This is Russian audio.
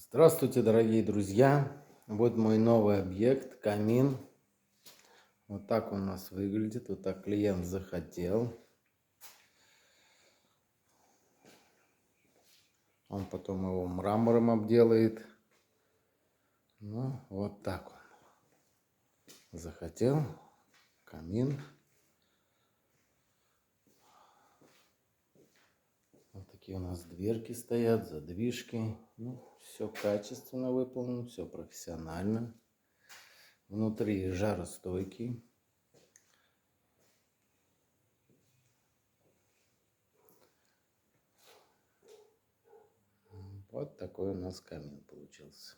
Здравствуйте, дорогие друзья! Вот мой новый объект, камин. Вот так он у нас выглядит. Вот так клиент захотел. Он потом его мрамором обделает. Ну, вот так он захотел. Камин. Вот такие у нас дверки стоят, задвижки. Ну, все качественно выполнено, все профессионально. Внутри жаростойкий. Вот такой у нас камин получился.